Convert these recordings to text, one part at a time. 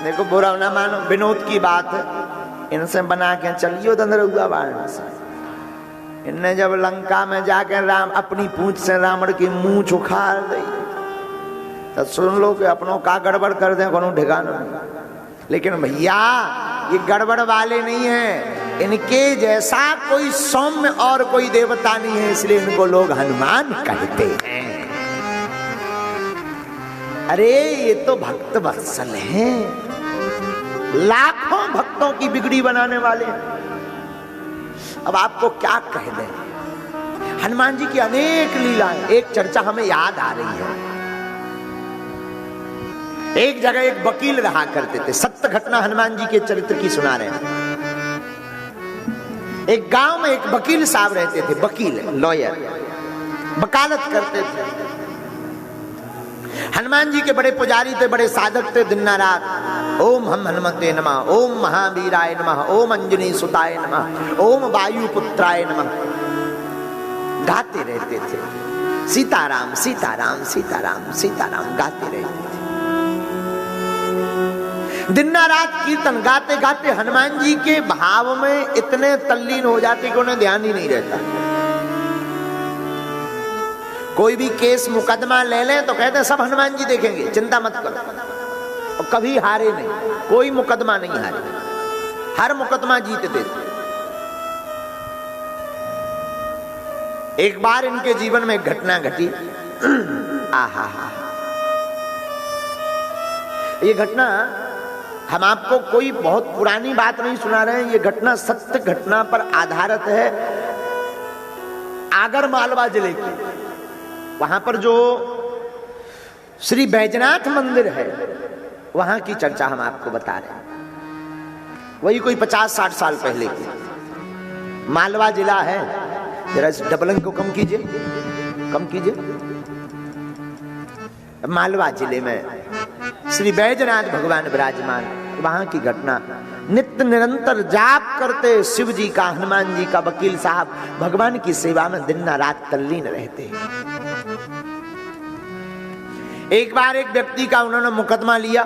देखो बुरा ना मानो, विनोद की बात है, इनसे बना के चलियो दंदरुआ वाराणसी। इनने जब लंका में जाकर राम अपनी पूंछ से रावण की मूंछ उखाड़ दी तो सुन लो कि अपनों का गड़बड़ कर दे कोनो ठिकाना नहीं। लेकिन भैया ये गड़बड़ वाले नहीं है, इनके जैसा कोई सौम्य और कोई देवता नहीं है, इसलिए इनको लोग हनुमान कहते हैं। अरे ये तो भक्त वत्सल हैं, लाखों भक्तों की बिगड़ी बनाने वाले हैं। अब आपको क्या कह दें, हनुमान जी की अनेक लीलाएं। एक चर्चा हमें याद आ रही है, एक जगह एक वकील रहा करते थे, सत्य घटना हनुमान जी के चरित्र की सुना रहे हैं। एक गांव में एक वकील साहब रहते थे, वकील लॉयर, वकालत करते थे। हनुमान जी के बड़े पुजारी थे, बड़े साधक थे। दिन रात ओम हम हनुमते नमः, ओम महावीराय नमः, ओम अंजनी सुताय नमः, ओम वायुपुत्राय नमः गाते रहते थे। सीताराम सीताराम सीताराम सीताराम गाते रहते थे। दिन रात कीर्तन गाते गाते हनुमान जी के भाव में इतने तल्लीन हो जाते कि उन्हें ध्यान ही नहीं रहता। कोई भी केस मुकदमा ले लें तो कहते हैं सब हनुमान जी देखेंगे, चिंता मत करो। और कभी हारे नहीं, कोई मुकदमा नहीं हारे, हर मुकदमा जीत देते। एक बार इनके जीवन में एक घटना घटी। आहा, ये घटना हम आपको कोई बहुत पुरानी बात नहीं सुना रहे हैं, ये घटना सत्य घटना पर आधारित है। आगर मालवा जिले की, वहां पर जो श्री बैजनाथ मंदिर है, वहां की चर्चा हम आपको बता रहे हैं। वही कोई 50-60 साल पहले की मालवा जिला है। जरा इस डबल अंक को कम कीजिए, कम कीजिए। मालवा जिले में श्री बैजनाथ भगवान विराजमान, वहां की घटना। नित्य निरंतर जाप करते शिव जी का, हनुमान जी का वकील साहब भगवान की सेवा में दिन रात तल्लीन रहते हैं। एक बार एक व्यक्ति का उन्होंने मुकदमा लिया।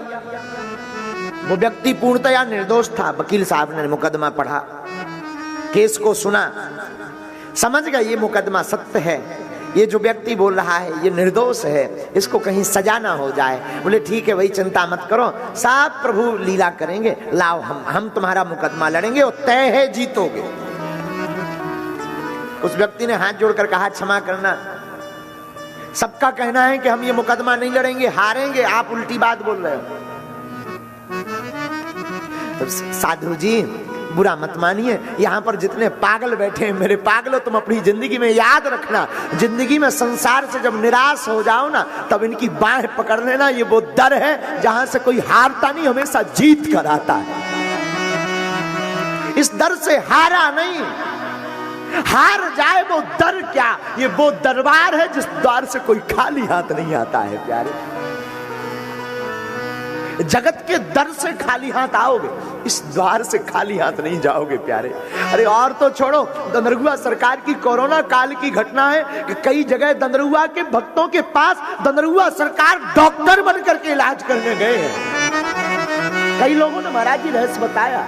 वो व्यक्ति पूर्णतया निर्दोष था। वकील साहब ने मुकदमा पढ़ा, केस को सुना, समझ गए ये मुकदमा सत्य है, ये जो व्यक्ति बोल रहा है ये निर्दोष है, इसको कहीं सजा ना हो जाए। बोले ठीक है भाई, चिंता मत करो, साहब प्रभु लीला करेंगे, लाओ हम तुम्हारा मुकदमा लड़ेंगे और तय है जीतोगे। उस व्यक्ति ने हाथ जोड़कर कहा क्षमा करना, सबका कहना है कि हम ये मुकदमा नहीं लड़ेंगे, हारेंगे, आप उल्टी बात बोल रहे हो। तो साधु जी बुरा मत मानिए, यहां पर जितने पागल बैठे हैं, मेरे पागलों, तुम अपनी जिंदगी में याद रखना, जिंदगी में संसार से जब निराश हो जाओ ना, तब इनकी बाहें पकड़ लेना। ये वो दर है जहां से कोई हारता नहीं, हमेशा जीत कर आता है। इस दर से हारा नहीं, हार जाए वो दर क्या, ये वो दरबार है जिस द्वार से कोई खाली हाथ नहीं आता है। प्यारे, जगत के दर से खाली हाथ आओगे, इस द्वार से खाली हाथ नहीं जाओगे प्यारे। अरे और तो छोड़ो, दंदरुआ सरकार की कोरोना काल की घटना है कि कई जगह दंदरुआ के भक्तों के पास दंदरुआ सरकार डॉक्टर बनकर के इलाज करने गए हैं। कई लोगों ने महाराज जी रहस्य बताया।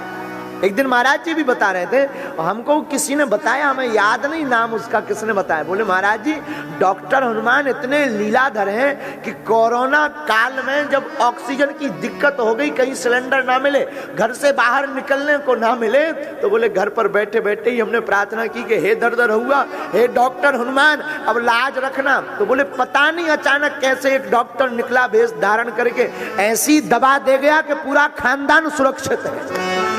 एक दिन महाराज जी भी बता रहे थे, हमको किसी ने बताया, हमें याद नहीं नाम उसका, किसने बताया। बोले महाराज जी डॉक्टर हनुमान इतने लीलाधर हैं कि कोरोना काल में जब ऑक्सीजन की दिक्कत हो गई, कहीं सिलेंडर ना मिले, घर से बाहर निकलने को ना मिले, तो बोले घर पर बैठे बैठे ही हमने प्रार्थना की कि हे दर्द हुआ, हे डॉक्टर हनुमान अब लाज रखना। तो बोले पता नहीं अचानक कैसे एक डॉक्टर निकला वेश धारण करके, ऐसी दवा दे गया कि पूरा खानदान सुरक्षित है।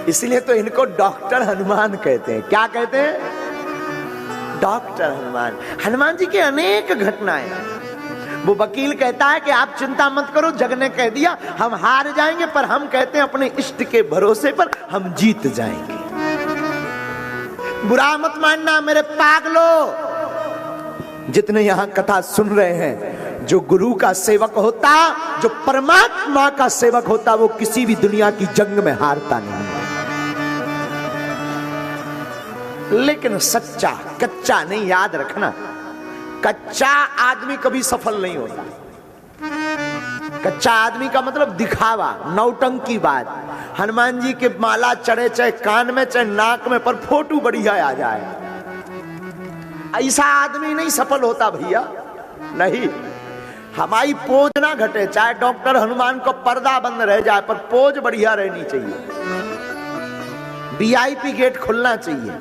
इसलिए तो इनको डॉक्टर हनुमान कहते हैं। क्या कहते हैं? डॉक्टर हनुमान। हनुमान जी की अनेक घटनाएं। वो वकील कहता है कि आप चिंता मत करो, जग ने कह दिया हम हार जाएंगे, पर हम कहते हैं अपने इष्ट के भरोसे पर हम जीत जाएंगे। बुरा मत मानना मेरे पागलों, जितने यहां कथा सुन रहे हैं, जो गुरु का सेवक होता, जो परमात्मा का सेवक होता, वो किसी भी दुनिया की जंग में हारता नहीं। लेकिन सच्चा कच्चा नहीं, याद रखना, कच्चा आदमी कभी सफल नहीं होता। कच्चा आदमी का मतलब दिखावा, नौटंकी बात। हनुमान जी के माला चढ़े चाहे कान में चाहे नाक में, पर फोटो बढ़िया आ जाए, ऐसा आदमी नहीं सफल होता भैया। नहीं, हमारी पोज ना घटे, चाहे डॉक्टर हनुमान को पर्दा बंद रह जाए, पर पोज बढ़िया रहनी चाहिए, वीआईपी गेट खुलना चाहिए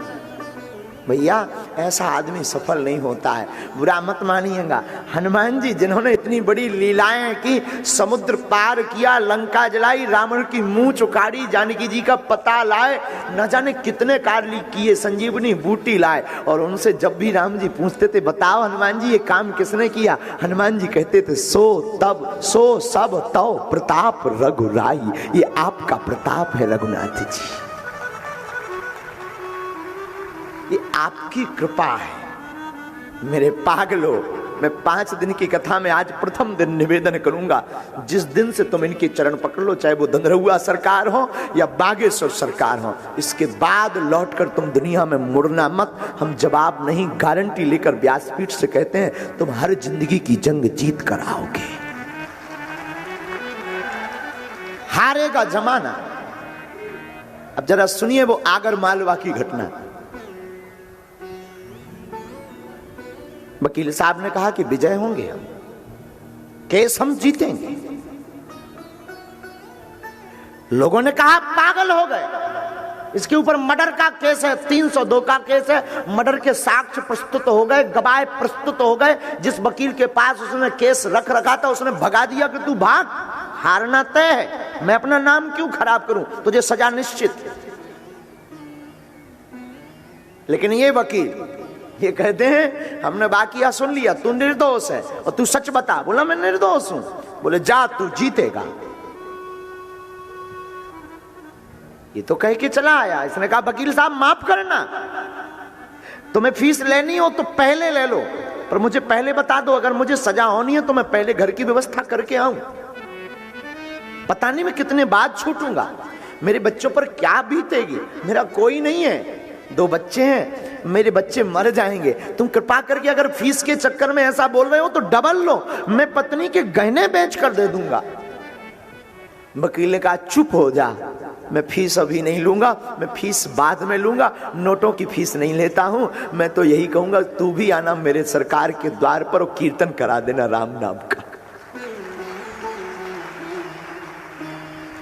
भैया। ऐसा आदमी सफल नहीं होता है। बुरा मत मानिएगा, हनुमान जी जिन्होंने इतनी बड़ी लीलाएं की, समुद्र पार किया, लंका जलाई, रावण की मूंछ उखाड़ी, जानकी जी का पता लाए, न जाने कितने कार्य किए, संजीवनी बूटी लाए। और उनसे जब भी राम जी पूछते थे बताओ हनुमान जी ये काम किसने किया, हनुमान जी कहते थे सो तब सो सब तव प्रताप रघुराई, ये आपका प्रताप है रघुनाथ जी, ये आपकी कृपा है। मेरे पागलों, मैं 5 दिन की कथा में आज प्रथम दिन निवेदन करूंगा, जिस दिन से तुम इनके चरण पकड़ लो, चाहे वो दंदरहुआ सरकार हो या बागेश्वर सरकार हो, इसके बाद लौटकर तुम दुनिया में मुड़ना मत। हम जवाब नहीं, गारंटी लेकर व्यासपीठ से कहते हैं तुम हर जिंदगी की जंग जीत कर आओगे। हारेगा जमाना। अब जरा सुनिए वो आगर मालवा की घटना। वकील साहब ने कहा कि विजय होंगे हम, केस हम जीतेंगे। लोगों ने कहा पागल हो गए, इसके ऊपर मर्डर का केस है, 302 का केस है, मर्डर के साक्ष्य प्रस्तुत हो गए, गवाह प्रस्तुत हो गए। जिस वकील के पास उसने केस रख रखा था उसने भगा दिया कि तू भाग, हारना तय है, मैं अपना नाम क्यों खराब करूं, तुझे सजा निश्चित। लेकिन ये वकील ये कहते हैं हमने बाकिया सुन लिया, तू निर्दोष है और तू सच बता। बोला मैं निर्दोष हूं। बोले जा तू जीतेगा। ये तो कह के चला आया। इसने कहा वकील साहब माफ करना, तुम्हें फीस लेनी हो तो पहले ले लो, पर मुझे पहले बता दो, अगर मुझे सजा होनी है तो मैं पहले घर की व्यवस्था करके आऊं। पता नहीं मैं कितने बाद छूटूंगा, मेरे बच्चों पर क्या बीतेगी, मेरा कोई नहीं है, 2 बच्चे हैं, मेरे बच्चे मर जाएंगे। तुम कृपा करके अगर फीस के चक्कर में ऐसा बोल रहे हो तो डबल लो, मैं पत्नी के गहने बेच कर दे दूंगा। वकील ने कहा चुप हो जा, मैं फीस अभी नहीं लूंगा, मैं फीस बाद में लूंगा, नोटों की फीस नहीं लेता हूं। मैं तो यही कहूंगा तू भी आना मेरे सरकार के द्वार पर और कीर्तन करा देना राम नाम का।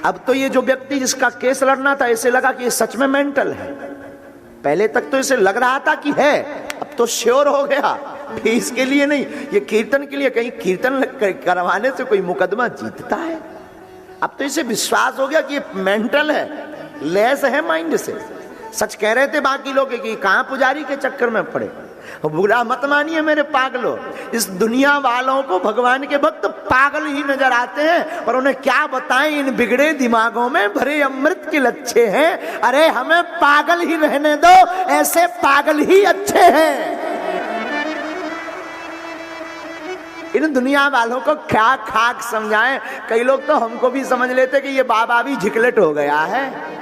अब तो ये जो व्यक्ति जिसका केस लड़ना था, ऐसे लगा कि ये सच में मेंटल है। पहले तक तो इसे लग रहा था कि है, अब तो श्योर हो गया, फीस के लिए नहीं, ये कीर्तन के लिए। कहीं कीर्तन करवाने से कोई मुकदमा जीतता है? अब तो इसे विश्वास हो गया कि ये मेंटल है, लेस है माइंड से। सच कह रहे थे बाकी लोग कि कहां पुजारी के चक्कर में पड़े। बुरा मत मानिए मेरे पागलों, इस दुनिया वालों को भगवान के भक्त पागल ही नजर आते हैं, पर उन्हें क्या बताएं, इन बिगड़े दिमागों में भरे अमृत के लच्छे हैं। अरे हमें पागल ही रहने दो, ऐसे पागल ही अच्छे हैं। इन दुनिया वालों को क्या खाक समझाएं। कई लोग तो हमको भी समझ लेते कि ये बाबा भी झिकलेट हो गया है।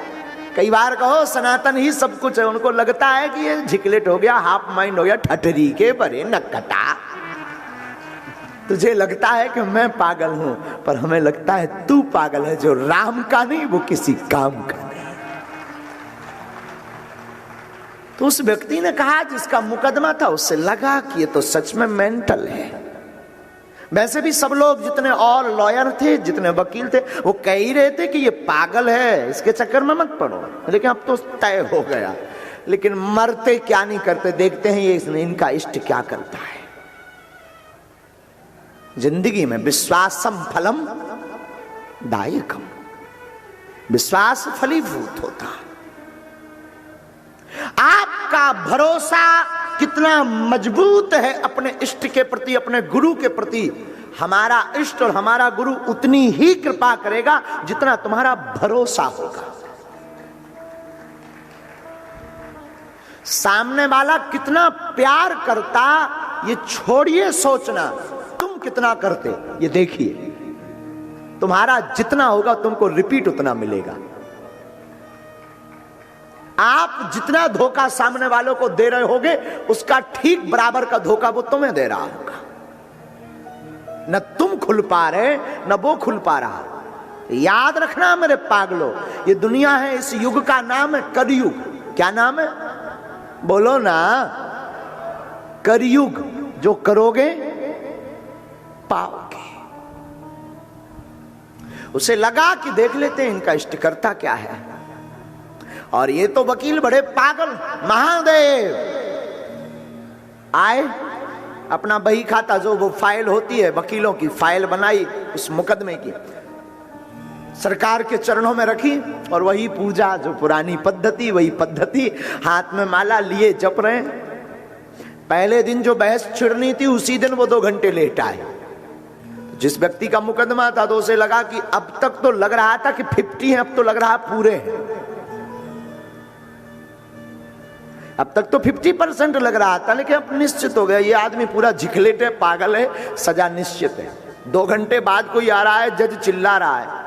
कई बार कहो सनातन ही सब कुछ है, उनको लगता है कि ये झिकलेट हो गया, हाफ माइंड हो गया, ठटरी के बरे नकटा। तुझे लगता है कि मैं पागल हूं, पर हमें लगता है तू पागल है, जो राम का नहीं वो किसी काम का नहीं। तो उस व्यक्ति ने कहा जिसका मुकदमा था, उससे लगा कि ये तो सच में मेंटल है। वैसे भी सब लोग जितने और लॉयर थे, जितने वकील थे, वो कह ही रहे थे कि ये पागल है, इसके चक्कर में मत पड़ो। लेकिन अब तो तय हो गया। लेकिन मरते क्या नहीं करते, देखते हैं ये इनका इष्ट क्या करता है। जिंदगी में विश्वासम फलम दायकम, विश्वास फलीभूत होता। आपका भरोसा कितना मजबूत है अपने इष्ट के प्रति, अपने गुरु के प्रति, हमारा इष्ट और हमारा गुरु उतनी ही कृपा करेगा जितना तुम्हारा भरोसा होगा। सामने वाला कितना प्यार करता ये छोड़िए सोचना, तुम कितना करते ये देखिए। तुम्हारा जितना होगा तुमको रिपीट उतना मिलेगा। आप जितना धोखा सामने वालों को दे रहे होगे उसका ठीक बराबर का धोखा वो तुम्हें दे रहा होगा। न तुम खुल पा रहे न वो खुल पा रहा। याद रखना मेरे पागलों, ये दुनिया है, इस युग का नाम है कलयुग। क्या नाम है बोलो ना? कलयुग। जो करोगे पाओगे। उसे लगा कि देख लेते हैं इनका इष्टकर्ता क्या है। और ये तो वकील बड़े पागल। महादेव आए, अपना बही खाता, जो वो फाइल होती है वकीलों की, फाइल बनाई उस मुकदमे की, सरकार के चरणों में रखी और वही पूजा, जो पुरानी पद्धति, वही पद्धति, हाथ में माला लिए जप रहे। पहले दिन जो बहस छिड़नी थी उसी दिन वो 2 घंटे लेट आए। जिस व्यक्ति का मुकदमा था तो उसे लगा कि अब तक तो लग रहा था कि 50 है, अब तो लग रहा पूरे हैं। अब तक तो 50% लग रहा था, लेकिन अब निश्चित हो गया ये आदमी पूरा झिकलेट है, पागल है, सजा निश्चित है। 2 घंटे बाद कोई आ रहा है, जज चिल्ला रहा है।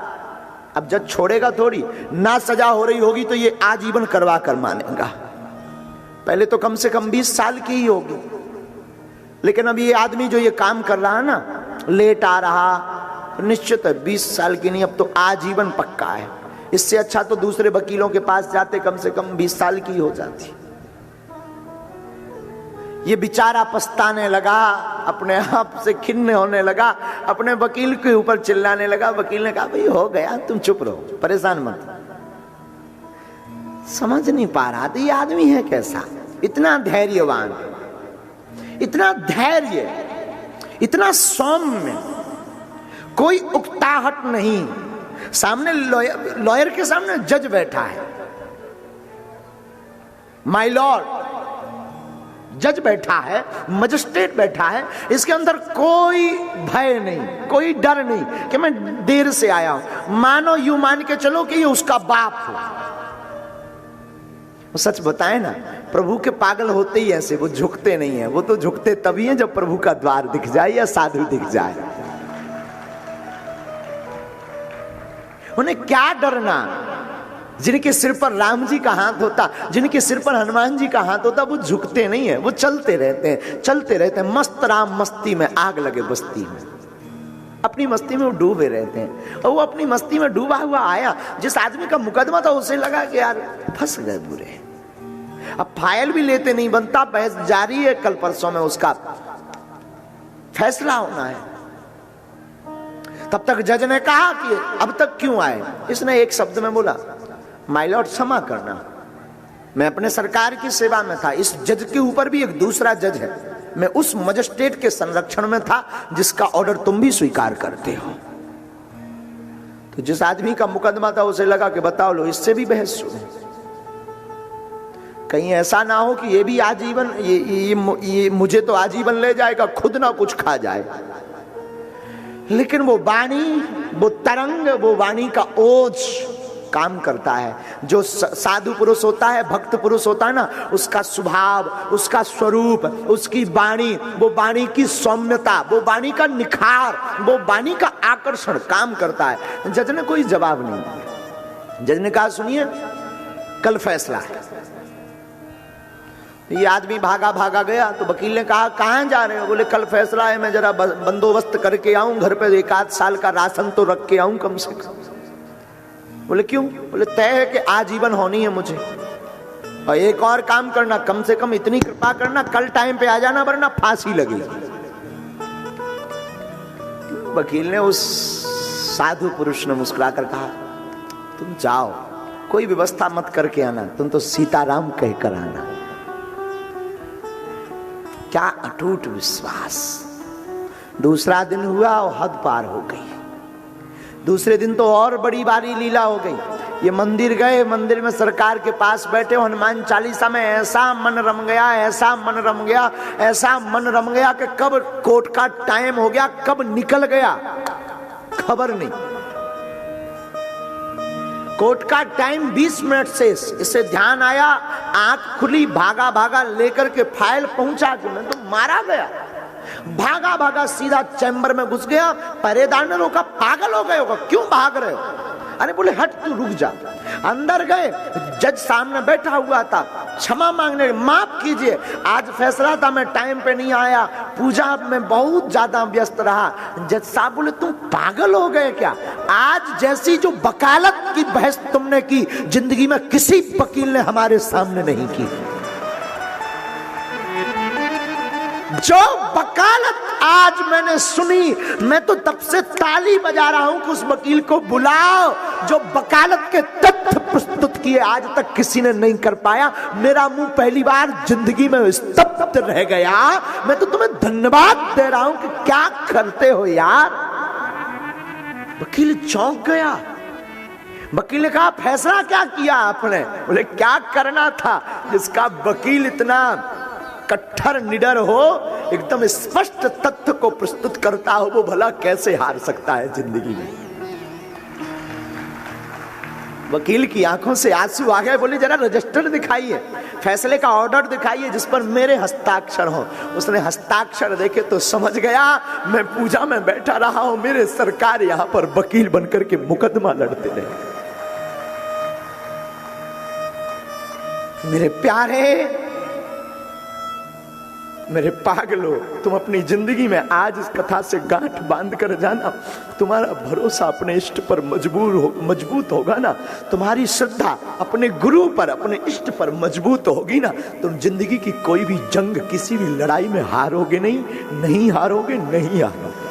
अब जज छोड़ेगा थोड़ी ना, सजा हो रही होगी तो ये आजीवन करवा कर मानेगा। पहले तो कम से कम 20 साल की ही होगी, लेकिन अब ये आदमी जो ये काम कर रहा है ना, लेट आ रहा, तो निश्चित है 20 साल की नहीं, अब तो आजीवन पक्का है। इससे अच्छा तो दूसरे वकीलों के पास जाते, कम से कम 20 साल की हो जाती। ये बेचारा पछताने लगा, अपने आप से खिन्न होने लगा, अपने वकील के ऊपर चिल्लाने लगा। वकील ने कहा भाई हो गया, तुम चुप रहो, परेशान मत। समझ नहीं पा रहा था ये आदमी है कैसा, इतना धैर्यवान, इतना धैर्य, इतना सौम्य, कोई उकताहट नहीं। सामने लॉयर के सामने जज बैठा है, माय लॉर्ड जज बैठा है, मजिस्ट्रेट बैठा है, इसके अंदर कोई भय नहीं, कोई डर नहीं कि मैं देर से आया हूं। मानो यूं मान के चलो कि ये उसका बाप हो। वो सच बताए ना, प्रभु के पागल होते ही ऐसे, वो झुकते नहीं है। वो तो झुकते तभी हैं जब प्रभु का द्वार दिख जाए या साधु दिख जाए। उन्हें क्या डरना? जिनके सिर पर राम जी का हाथ होता, जिनके सिर पर हनुमान जी का हाथ होता, वो झुकते नहीं है, वो चलते रहते हैं, चलते रहते हैं। मस्त राम मस्ती में आग लगे बस्ती में, अपनी मस्ती में वो डूबे रहते हैं। और वो अपनी मस्ती में डूबा हुआ आया, जिस आदमी का मुकदमा था उसे लगा कि यार फंस गए बुरे, अब फाइल भी लेते नहीं बनता, बहस जारी है, कल परसों में उसका फैसला होना है। तब तक जज ने कहा कि अब तक क्यों आए? इसने एक शब्द में बोला, माय लॉर्ड क्षमा करना, मैं अपने सरकार की सेवा में था। इस जज के ऊपर भी एक दूसरा जज है, मैं उस मजिस्ट्रेट के संरक्षण में था जिसका ऑर्डर तुम भी स्वीकार करते हो। तो जिस आदमी का मुकदमा था उसे लगा कि बताओ लो इससे भी बहस सुने, कहीं ऐसा ना हो कि ये भी आजीवन, ये मुझे तो आजीवन ले जाएगा, खुद ना कुछ खा जाए। लेकिन वो वाणी, वो तरंग, वो वाणी का ओज काम करता है। जो साधु पुरुष होता है, भक्त पुरुष होता है ना, उसका स्वभाव, उसका स्वरूप, उसकी वाणी, वो वाणी की सौम्यता, वो वाणी का निखार, वो वाणी का आकर्षण काम करता है। जज ने कोई जवाब नहीं दिया। जज ने कहा सुनिए कल फैसला है। ये आदमी भागा भागा गया तो वकील ने कहा कहां जा रहे हो? बोले कल फैसला है, मैं जरा बंदोबस्त करके आऊं, घर पे 1 साल का राशन तो रख के आऊं कम से कम। बोले क्यों? बोले तय है कि आजीवन होनी है मुझे, और एक और काम करना, कम से कम इतनी कृपा करना, कल टाइम पे आ जाना वरना फांसी लगेगी। वकील ने उस साधु पुरुष ने मुस्कुराकर कहा तुम जाओ, कोई व्यवस्था मत करके आना, तुम तो सीताराम कहकर आना। क्या अटूट विश्वास। दूसरा दिन हुआ और हद पार हो गई। दूसरे दिन तो और बड़ी बारी लीला हो गई। ये मंदिर गए, मंदिर में सरकार के पास बैठे, हनुमान चालीसा में ऐसा मन रम गया, ऐसा मन रम गया, ऐसा मन रम गया कि कब कोर्ट का टाइम हो गया, कब निकल गया खबर नहीं। कोर्ट का टाइम 20 मिनट से, इससे ध्यान आया, आंख खुली, भागा भागा लेकर के फाइल पहुंचा कि मैं तो मारा गया। भागा भागा सीधा चैम्बर में घुस गया। पहरेदार ने रोका, पागल हो गए होगा, क्यों भाग रहे हो? अरे बोले हट तू, रुक जा। अंदर गए, जज सामने बैठा हुआ था, क्षमा मांगने, माफ कीजिए आज फैसला था मैं टाइम पे नहीं आया, पूजा में बहुत ज्यादा व्यस्त रहा। जज साहब बोले तुम पागल हो गए क्या? आज जैसी जो वकालत की बहस तुमने की जिंदगी में किसी वकील ने हमारे सामने नहीं की। जो वकालत आज मैंने सुनी, मैं तो तब से ताली बजा रहा हूं कि उस वकील को बुलाओ जो वकालत के तथ्य प्रस्तुत किए आज तक किसी ने नहीं कर पाया। मेरा मुंह पहली बार जिंदगी में स्तब्ध रह गया। मैं तो तुम्हें धन्यवाद दे रहा हूं कि क्या करते हो यार। वकील चौंक गया। वकील ने कहा फैसला क्या किया आपने? बोले क्या करना था, जिसका वकील इतना कट्टर निडर हो, एकदम स्पष्ट तथ्य को प्रस्तुत करता हो, वो भला कैसे हार सकता है जिंदगी में। वकील की आंखों से आंसू आ गए। बोले जरा रजिस्टर दिखाइए, फैसले का ऑर्डर दिखाइए जिस पर मेरे हस्ताक्षर हो। उसने हस्ताक्षर देखे तो समझ गया मैं पूजा में बैठा रहा हूं, मेरे सरकार यहां पर वकील बनकर के मुकदमा लड़ते रहे। मेरे प्यारे, मेरे पागलों, तुम अपनी जिंदगी में आज इस कथा से गांठ बांध कर जाना। तुम्हारा भरोसा अपने इष्ट पर मजबूत होगा ना, तुम्हारी श्रद्धा अपने गुरु पर, अपने इष्ट पर मजबूत होगी ना, तुम जिंदगी की कोई भी जंग, किसी भी लड़ाई में हारोगे नहीं, नहीं हारोगे, नहीं हारोगे।